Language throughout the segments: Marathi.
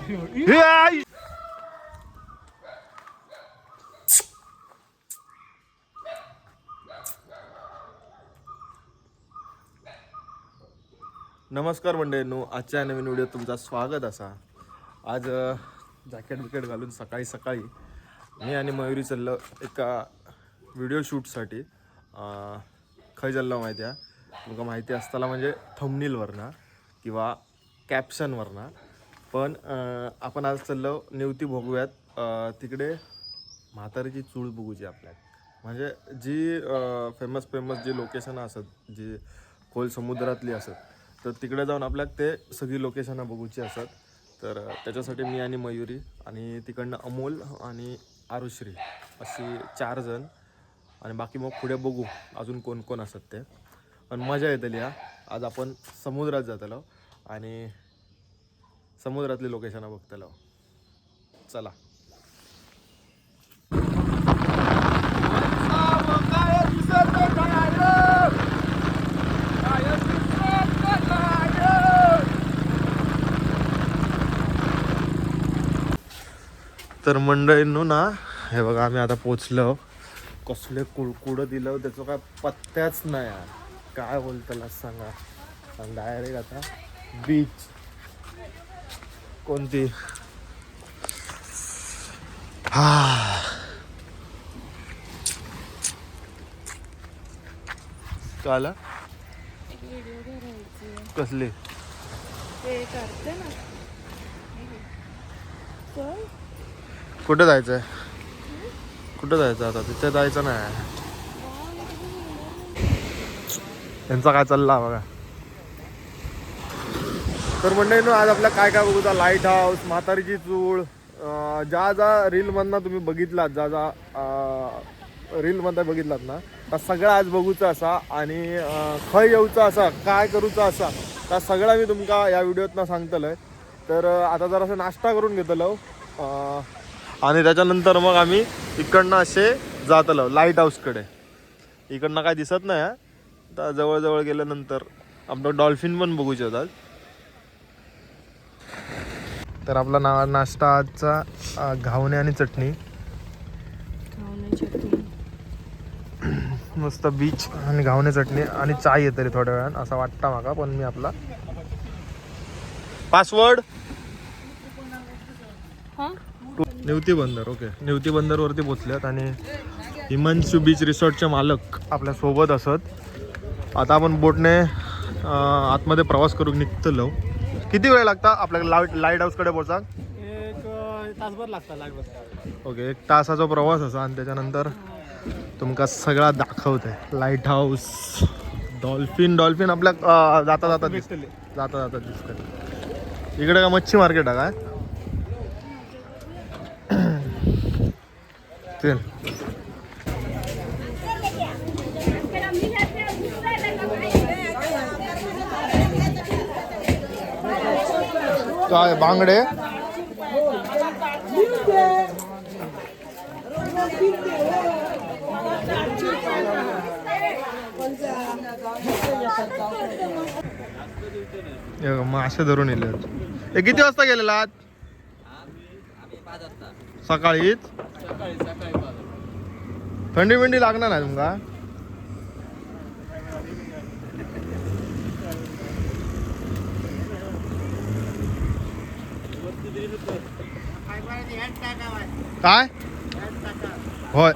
हे आई. नमस्कार मंडळींनो, आजच्या नवीन व्हिडिओत तुमचं स्वागत असा. आज जॅकेट बिकेट घालून सकाळी सकाळी मी आणि मयुरी चाललो एका व्हिडिओ शूटसाठी. खंय चाललो माहिती आहे तुमका माहिती असताना म्हणजे थंबनेलवरना किंवा कॅप्शनवरना. पण आपण आज चाललो नेवती भोगव्यात. तिकडे म्हातारीची चूळ बघूची आपल्याला. म्हणजे जी फेमस जी लोकेशन असत जी खोल समुद्रातली असत, तर तिकडे जाऊन आपल्याला ते सगळी लोकेशनं बघूची असत. तर त्याच्यासाठी मी आणि मयुरी आणि तिकडनं अमोल आणि आरुश्री अशी 4 जण आणि बाकी मग पुढे बघू अजून कोण कोण असत ते. पण मजा येतली. आज आपण समुद्रात जातलो आणि समुद्रातली लोकेशनं बघतलो. चला. तर मंडळींनो ना, हे बघा आम्ही आता पोचलो. कसले कुळकुडं दिलं त्याचं काय पत्त्याच नाही यार. काय बोलताला सांगा. आणि डायरेक्ट आता बीच कोणती. हा काला कसली कुठे जायचंय? कुठं जायचं आता? तिथे जायचं नाही. यांचा काय चालला बघा. तर मंडळींनो, आज आपल्या काय काय बघूचा. लाईट हाऊस, म्हातारीची चूळ, ज्या रीलमधनं तुम्ही बघितलात, ज्या रीलमध्ये बघितलात ना, त्या सगळं आज बघूचा असा. आणि खंय येऊचा असा, काय करूचा असा, त्या सगळा मी तुमका या व्हिडिओतनं सांगतलोय. तर आता जरासं नाश्ता करून घेतलो आणि त्याच्यानंतर मग आम्ही इकडनं असे जातलो लाईट हाऊसकडे. इकडनं काय दिसत नाही. आता जवळजवळ गेल्यानंतर आपलं डॉल्फिन पण बघूचे होतात. तर आपला नाश्ता आजचा घावणे आणि चटणी. मस्त बीच आणि घावणे चटणी आणि चाय येते थोड्या वेळान असं वाटतं माका. पण मी आपला पासवर्ड नेवती बंदर. ओके, नेवती बंदरवरती पोचल्यात आणि हिमांशू बीच रिसॉर्टचे मालक आपल्या सोबत असत. आता आपण बोटने आतमध्ये प्रवास करून निघतलो. किती वेळ लागता आपल्याला लाईट हाऊसकडे पोहोचा? 1 तासभर लागता लाईट. ओके, 1 तासाचा प्रवास असा आणि त्याच्यानंतर तुमका सगळा दाखवतंय. लाईट हाऊस, डॉल्फिन आपल्या जाता जाता दिसतंय. इकडे का मच्छी मार्केट आहे काय? चल काय बांगडे. मासे धरून येले. हे किती वाजता गेलेला? सकाळीच. थंडी बिंडी लागणार नाही तुमका? काय होय.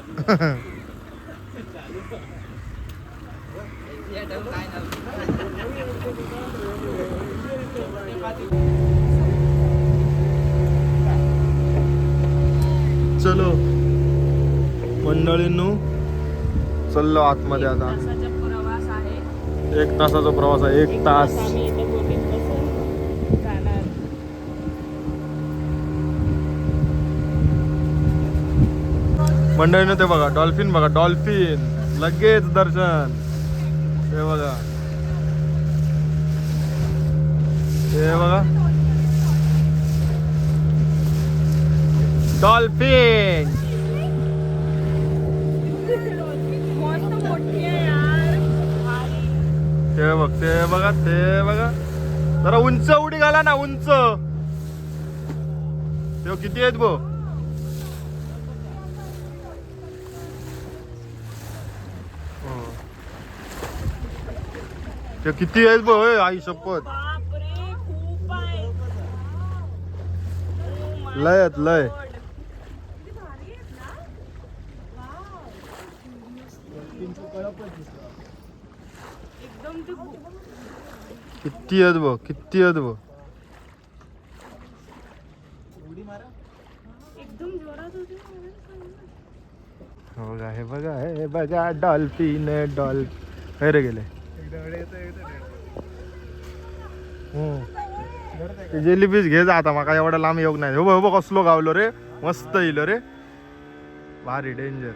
चलो मंडळींनो, चललो आतमध्ये. आता 1 तासाचा प्रवास आहे. 1 तास. मंडळीनं ते बघा डॉल्फिन, बघा डॉल्फिन लगेच दर्शन. हे बघा, हे बघा डॉल्फिन. ते बघ, ते बघा, ते बघा. जरा उंच उडी घाला ना, उंच. तो किती आहेत भो? ते किती आहेत भो? आई शपथ, बापरे खूप आहे. लय आहेत लय. किती भारी आहेत ना. वाव. एकदम ते किती आहेत भो? किती आहेत भो? एकदम जोरात होते. हो का, हे बघा, हे बघा डॉल्फिन हे रे गेले. जेलीफिश घे जा आता, माका एवढा लांब योग नाही. हो बघ कसलो गावलो रे, मस्त येईल रे, भारी डेंजर.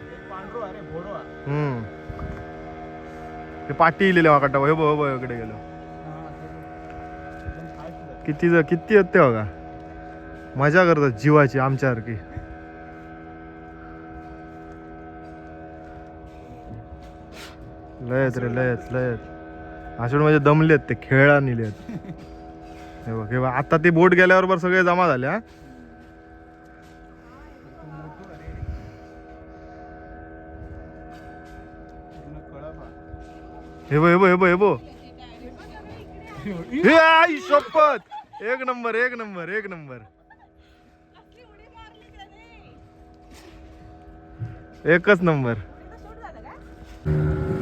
हे पाटी इलेले वाकटा. हे बघ इकडे गेलो. किती किती आहेत ते बघा, मजा करतात जीवाची आमच्यासारखी. लयत रे लयत लयत. अशोड म्हणजे दमलेत ते, खेळा नेलेत. हे बघ आता ते बोट गेल्याबरोबर सगळे जमा झाले. हा हे बघ हे बघ हे बघ हे बघ. हे आई शपथ, एक नंबर एक नंबर एक नंबर. एकच नंबर.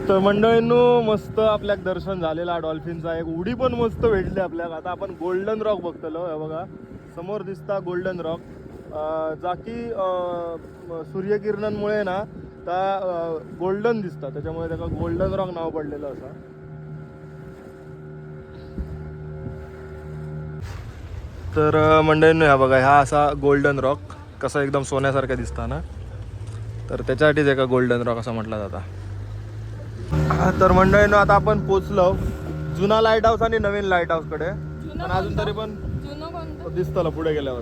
तर मंडळींनो, मस्त आपल्याक दर्शन झालेला डॉल्फिनचा. एक उडी पण मस्त भेटली आपल्याला. आता आपण गोल्डन रॉक बघतलो. हे बघा समोर दिसता गोल्डन रॉक, जा की सूर्यकिरणांमुळे ना त्या गोल्डन दिसतात, त्याच्यामुळे त्याला गोल्डन रॉक नाव पडलेलं असा. तर मंडळींनो, ह्या बघा, हा असा गोल्डन रॉक कसा एकदम सोन्यासारखा दिसता ना, तर त्याच्यासाठीच एका गोल्डन रॉक असं म्हटलं जातं. तर मंडळींनो, आता आपण पोचलो जुना लाईट हाऊस आणि नवीन लाईट हाऊस कडे. पण अजून तरी पण दिसतं पुढे गेल्यावर.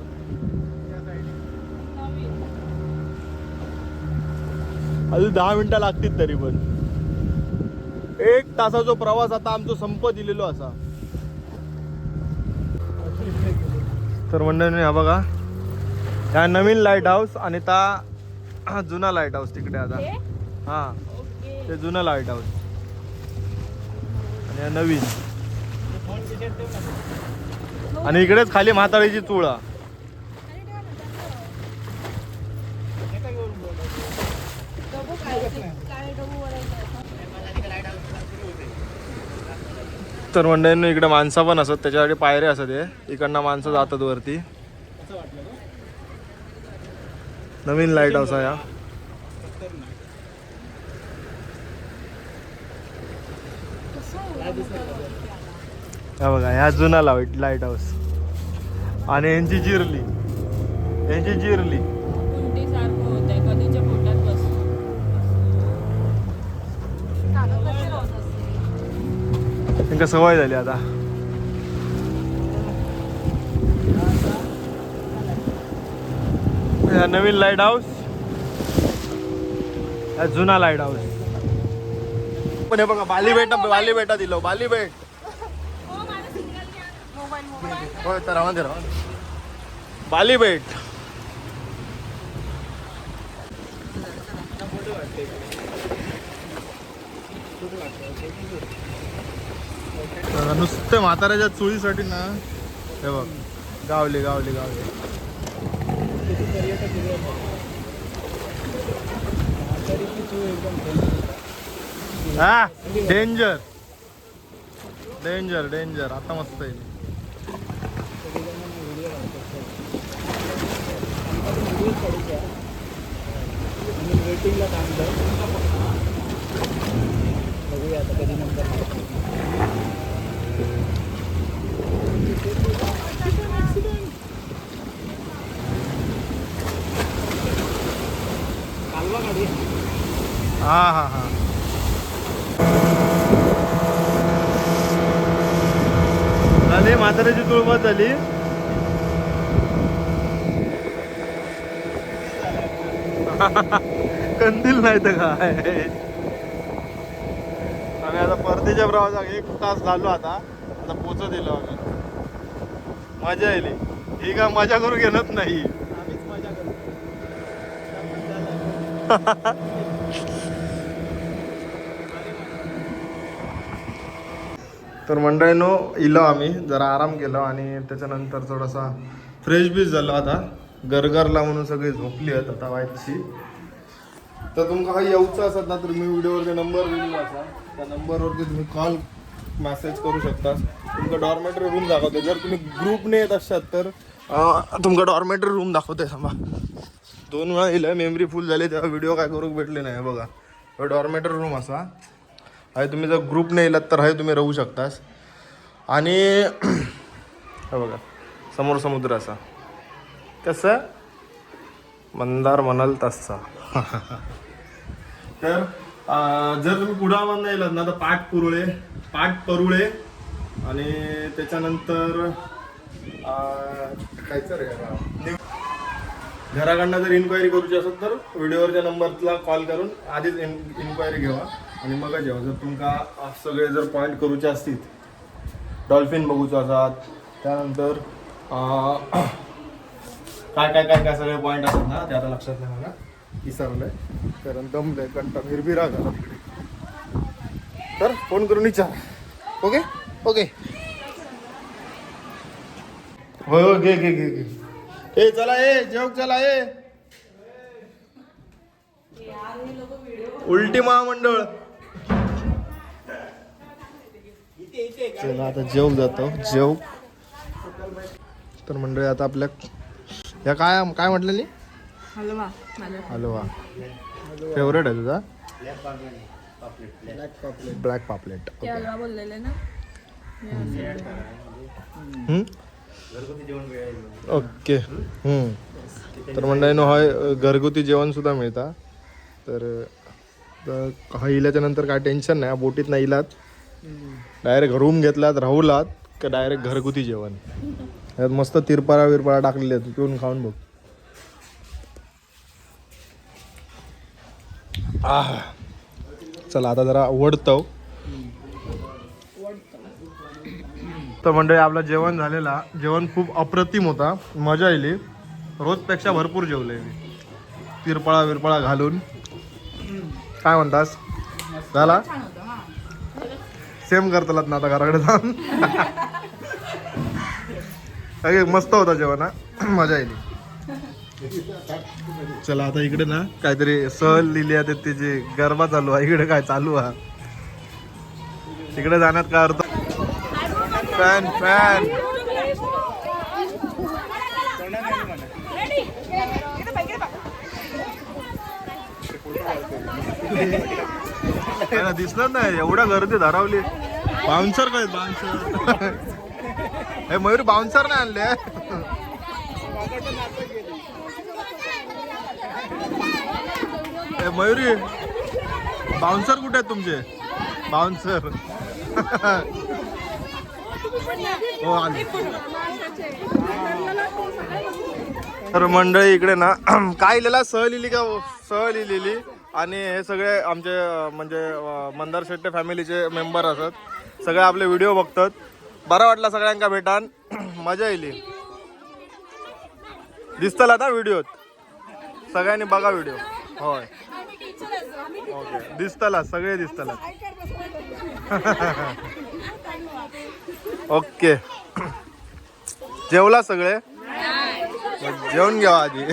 अजून 10 मिनिटं लागतील तरी पण. 1 तासाचा प्रवास आता आमचा संपत दिलेलो असा. तर मंडळींनो, हा बघा, ह्या नवीन लाईट हाऊस आणि ता जुना लाईट हाऊस तिकडे. आता हा ते जुनं लाईट हाऊस आणि नवीन. आणि इकडेच खाली म्हाताळीची चुळा. तर मंडळींनो, इकडे माणसं पण असत, त्याच्यासाठी पायऱ्या असत. हे इकडनं माणसं जातात वरती. नवीन लाईट हाऊस आहे हा बघा. ह्या जुना लाईट हाऊस आणि यांची जिरली सारखं होत आहे. कधीच्या पोटात बस. त्यांना सवय झाली आता. नवीन लाईट हाऊस, जुना लाईट हाऊस. पण हे बघा, बाली बेटा दिलो. बाली बेट होय, तर राहून दे बाली बेट. नुसते म्हाताऱ्याच्या चुळीसाठी ना, हे बघ, गावली. हा डेंजर. आता मस्त आहे. बघूया आता कधी नंतर. हा झाली म्हाताऱ्याची तुळमत झाली. कंदील नाही तर काय. आम्ही आता परतीच्या प्रवासात 1 तास झालो. आता पोचत दिलो आम्ही. मजा येईल ही का, मजा करू घेणत नाही. तर मंडळीनो इलो आम्ही जरा आराम केला आणि त्याच्यानंतर थोडासा फ्रेश बीच झालो आता गरगरला म्हणून सगळी झोपली आहेत आता वाईटशी. तर तुमका काही येऊचं असत ना तर मी व्हिडिओवरती नंबर दिलेला असा त्या नंबरवरती तुम्ही कॉल मेसेज करू शकता. तुमका डॉर्मेटरी रूम दाखवते. जर तुम्ही ग्रुपने येत असाल तर तुमका डॉर्मेटरी रूम दाखवते. थांबा 2 वेळा येईल मेमरी फुल झाली तेव्हा व्हिडिओ काय करू भेटले नाही. बघा डॉर्मेटरी रूम असा आहे. तुम्ही जर ग्रुपने येलात तर आहे तुम्ही राहू शकतास. आणि हे बघा समोर समुद्र असा कसं मंदार म्हणाल तसा. तर जर तुम्ही कुडाळमधनं येलात ना तर पाटपरुळे आणि त्याच्यानंतर कायचं रे घराकडनं जर इन्क्वायरी करूची असेल तर व्हिडिओवरच्या नंबरला कॉल करून आधीच इन्क्वायरी घ्यावा आणि मग जेव्हा जर तुमका सगळे जर पॉईंट करूचे असतील डॉल्फिन बघूचे असतात त्यानंतर काय सगळे पॉईंट असतात ना ते आता लक्षात नाही मला विसरलंय कारण दमलंय कंटा फिरबिरा झाला तिकडे. तर फोन करून विचार. ओके ओके हो घे घे घे घे. ए चला ए जेव चला ए उलटी महामंडळ. चला आता जेव जातो जेव. तर मंडळी आता आपल्या या काय काय म्हटलेली हलवा हलवा फेवरेट आहे तुझा ब्लॅक पापलेट. हलवा बोललेले ना. ओके तर मंडळीनो हा घरगुती जेवण सुद्धा मिळता. तर हा इल्याच्या नंतर काय टेन्शन नाही. बोटीत नाही इलात डायरेक्ट रूम घेतलात राहुलात का डायरेक्ट घरगुती जेवण. यात मस्त तिरपाळा विरपाळा टाकलेले आहेत पिऊन खाऊन बघ. चला आता जरा वडतो. तर मंडळी आपलं जेवण झालेला जेवण खूप अप्रतिम होता. मजा आली. रोजपेक्षा भरपूर जेवले मी तिरपाळा विरपाळा घालून. काय म्हणतास झाला सेम करतलात ना आता घराकडे जाऊन. मस्त होता जेवण मजा आली. चला आता इकडे ना काहीतरी सहल लिहिली आहे त्याची गरबा चालू आहे. इकडे काय चालू आहे तिकडे जाण्यात काय अर्थ. फॅन फॅन दिसणार नाही एवढ्या गर्दी धरावली. बाउन्सर काय बाउन्सर हे मयूर बाउन्सर नाही आणले. मयुरी बाउन्सर कुठे आहेत तुमचे बाउन्सर. हो आले. तर मंडळी इकडे ना काय लिहिला सहल लिहिली का सहल लिहिलेली आणि हे सगळे आमचे म्हणजे मंदार शेट्टे फॅमिलीचे मेंबर असतात. सगळे आपले व्हिडिओ बघतात. बरा वाटला सगळ्यांका भेटान मजा येईल. दिसतला ना व्हिडिओत सगळ्यांनी बघा व्हिडिओ. होय ओके दिसतला सगळे दिसतला. ओके जेवला सगळे जेवण घ्या आधी.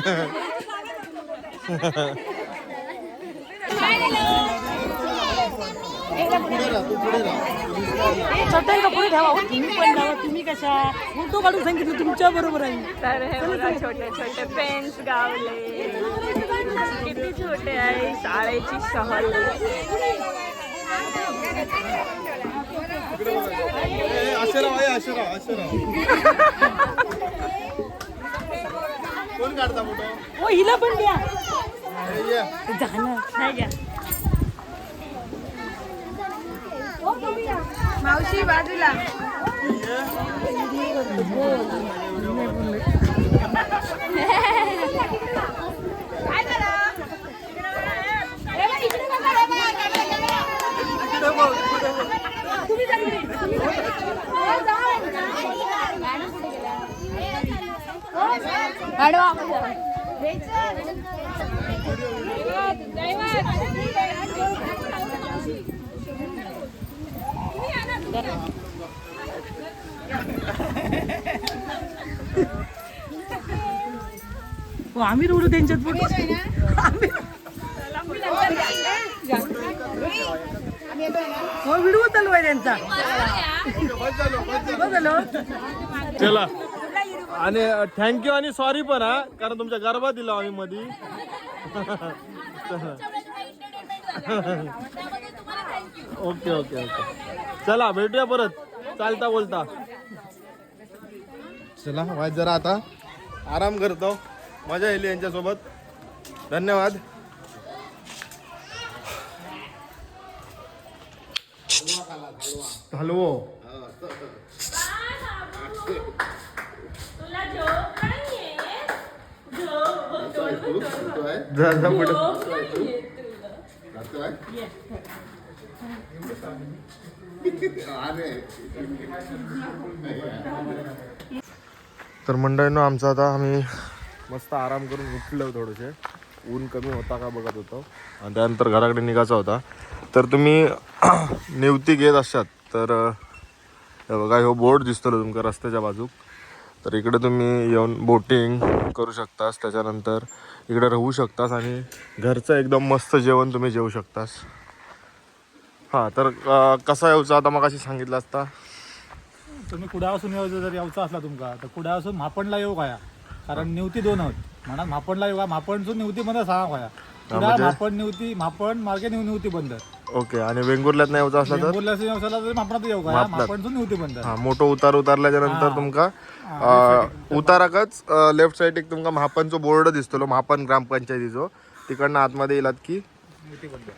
पुढे ठेवा तुम्ही पण ठेवा. तुम्ही कशा फोटो काढून सांगितलं तुमच्या बरोबर आहे. तर हे बघा छोटे छोटे पेन्स गावले किती छोटे आहे. शाळेची सहल कोण काढता फोटो. हो हिला पण द्या झालं नाही घ्या. मावशी बाजूला हो, आम्ही रोडू त्यांच्यात फोटो हो व्हिडिओ चालू आहे त्यांचा चला आणि थँक्यू आणि सॉरी पण हा, कारण तुमच्या गरबा दिला आम्ही मधी. ओके ओके ओके चला भेटूया परत चालता बोलता. चला वाईट जरा आता आराम करतो. मजा येईल यांच्यासोबत. धन्यवाद. हॅलो जा पुढे. तर मंडळींनो आमचा आता आम्ही मस्त आराम करून उठलो. थोडेसे ऊन कमी होता का बघत होतो आणि त्यानंतर घराकडे निघायचा होता. तर तुम्ही निवती घेत असाल तर हे बघा ह्यो बोर्ड दिसतो तुमका रस्त्याच्या बाजूक. तर इकडे तुम्ही येऊन बोटिंग करू शकतास. त्याच्यानंतर इकडे राहू शकतास आणि घरचं एकदम मस्त जेवण तुम्ही जेवू शकतास. हां तर कसा यायचा आता मग अशी सांगितलं असता. तुम्ही कुडापासून यायचं जर यायचं असला तुमका तर कुडापासून म्हापणला येऊ काय, कारण निवती 2 आहेत म्हणा. म्हापणला येऊ म्हापणसून निवती मध्ये 6 काय कुडा म्हापण निवती मापण मार्गे निवती बंद. ओके आणि वेंगुर्ल्यात नाही यायचं असला तर म्हापणात येऊ काय म्हापणसून निवती बंद. हां मोठं उतार उतारल्याच्या नंतर तुमका उताराकच लेफ्ट साईड एक तुमका म्हापणचो बोर्ड दिसतो म्हापण ग्रामपंचायतीचो. तिकडनं आतमध्ये येलात की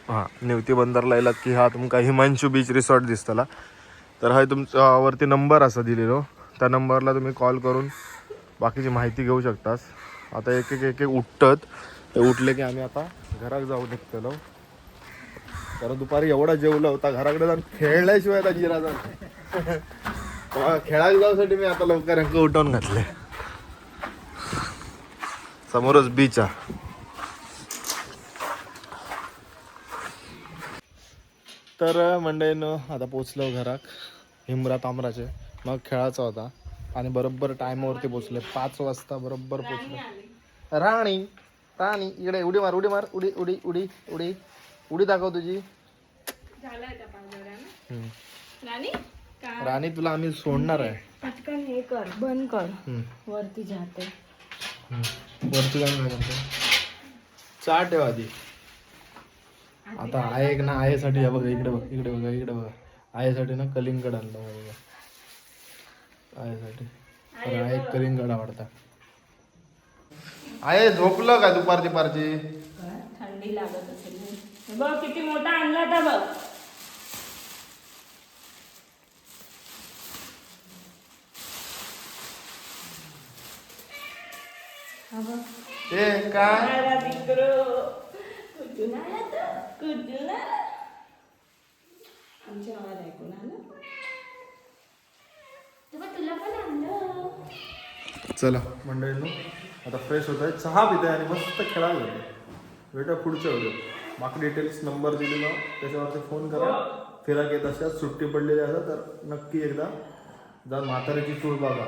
हां निवती बंदरला येलात की हा तुमका हिमांशू बीच रिसॉर्ट दिसतला. तर हा तुमच्या वरती नंबर असा दिलेलो. त्या नंबरला तुम्ही कॉल करून बाकीची माहिती घेऊ शकतास. आता एक एक उठतात. ते उठले की आम्ही आता घरात जाऊ निघतलो. कारण दुपारी एवढा जेवला होता घराकडे जाऊन खेळल्याशिवाय आता जिरा जाऊन खेळायला जाऊसाठी मी आता लवकर अंक उठवून घातले. समोरच बीच आहे. तर मंडळींनो आता पोचलो घरात. हिमरा तांबराचे मग खेळायचा होता आणि बरोबर टायमावरती पोचले. 5 वाजता बरोबर पोचले. राणी राणी इकडे उडी मार उडी मार उडी उडी उडी उडी उडी दाखव तुझी. राणी तुला आम्ही सोडणार आहे. पटकन हे कर बंद कर. वरती जाते वरती जाऊन काय करतो. चहा ठेवा आधी. आता आहे ना आईसाठी हे बघा इकडे बघ इकडे बघा इकडे बघा. आईसाठी ना कलिंगड आणलं बघा आईसाठी. तर आई कलिंगड आवडता. आहे झोपलं काय दुपारची पारची. थंडी लागत असेल बघ किती मोठा आणला होता बघ. ए काय आमच्या आवाज ऐकून आलं. तुला पण आणलं. चला मंडळींनो आता फ्रेश होत आहे. चहा पित आहे आणि मस्त खेळायला जातो. भेटा पुढच्या व्हिडिओ. बाकी डिटेल्स नंबर दिलेला त्याच्यावरती फोन करा. फिरायला येत असतात सुट्टी पडलेली असतात तर नक्की एकदा जाऊन म्हाताऱ्याची चूळ बघा.